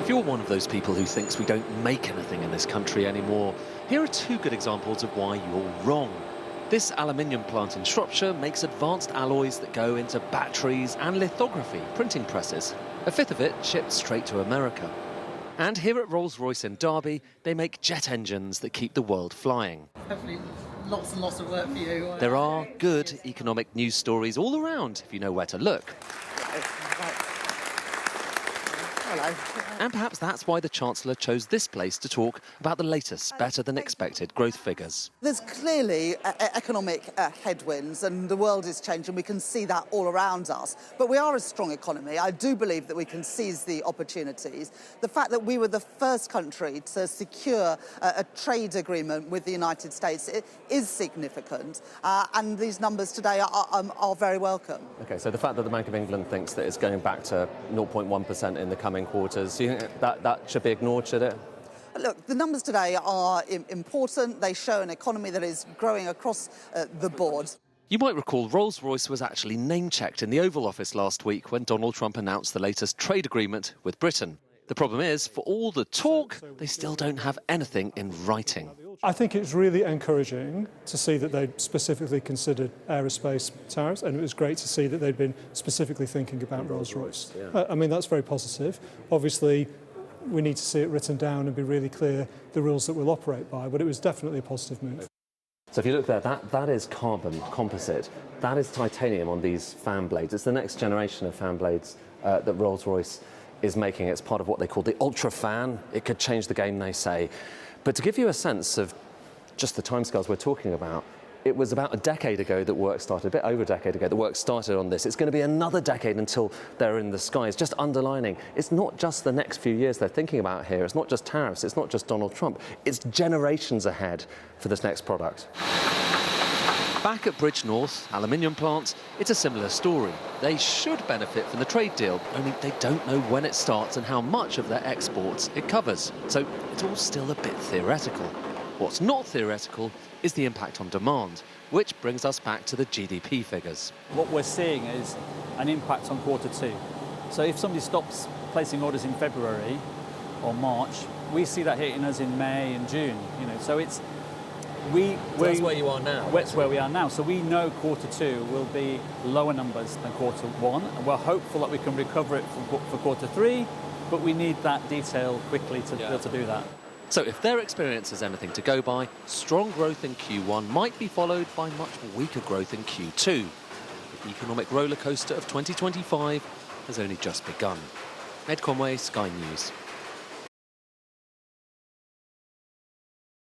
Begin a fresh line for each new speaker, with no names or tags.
If you're one of those people who thinks we don't make anything in this country anymore, here are two good examples of why you're wrong. This aluminium plant in Shropshire makes advanced alloys that go into batteries and lithography printing presses. A fifth of it shipped straight to America. And here at Rolls-Royce in Derby, they make jet engines that keep the world flying.
Hopefully lots and lots of work for you.
There are good economic news stories all around if you know where to look.
Hello.
And perhaps that's why the Chancellor chose this place to talk about the latest better-than-expected growth figures.
There's clearly economic headwinds and the world is changing. We can see that all around us. But we are a strong economy. I do believe that we can seize the opportunities. The fact that we were the first country to secure a trade agreement with the United States is significant. And these numbers today are very welcome.
OK, so the fact that the Bank of England thinks that it's going back to 0.1% in the coming quarters, do you think that should be ignored, should it?
Look, the numbers today are important. They show an economy that is growing across the board.
You might recall Rolls-Royce was actually name-checked in the Oval Office last week when Donald Trump announced the latest trade agreement with Britain. The problem is, for all the talk, they still don't have anything in writing.
I think it's really encouraging to see that they specifically considered aerospace tariffs, and it was great to see that they'd been specifically thinking about Rolls-Royce. I mean, that's very positive. Obviously, we need to see it written down and be really clear the rules that we'll operate by, but it was definitely a positive move.
So if you look there, that is carbon composite. That is titanium on these fan blades. It's the next generation of fan blades that Rolls-Royce is making. It's part of what they call the Ultra Fan. It could change the game, they say. But to give you a sense of just the timescales we're talking about, it was about a decade ago that work started, a bit over a decade ago that work started on this. It's going to be another decade until they're in the skies. Just underlining, it's not just the next few years they're thinking about here. It's not just tariffs. It's not just Donald Trump. It's generations ahead for this next product.
Back at Bridge North, aluminium plants, it's a similar story. They should benefit from the trade deal, only they don't know when it starts and how much of their exports it covers. So it's all still a bit theoretical. What's not theoretical is the impact on demand, which brings us back to the GDP figures.
What we're seeing is an impact on quarter 2. So if somebody stops placing orders in February or March, we see that hitting us in May and June. So it's
that's where you are now.
That's where we are now. So we know quarter 2 will be lower numbers than quarter 1, and we're hopeful that we can recover it for quarter 3, but we need that detail quickly to be able to do that.
So if their experience is anything to go by, strong growth in Q1 might be followed by much weaker growth in Q2. The economic rollercoaster of 2025 has only just begun. Ed Conway, Sky News.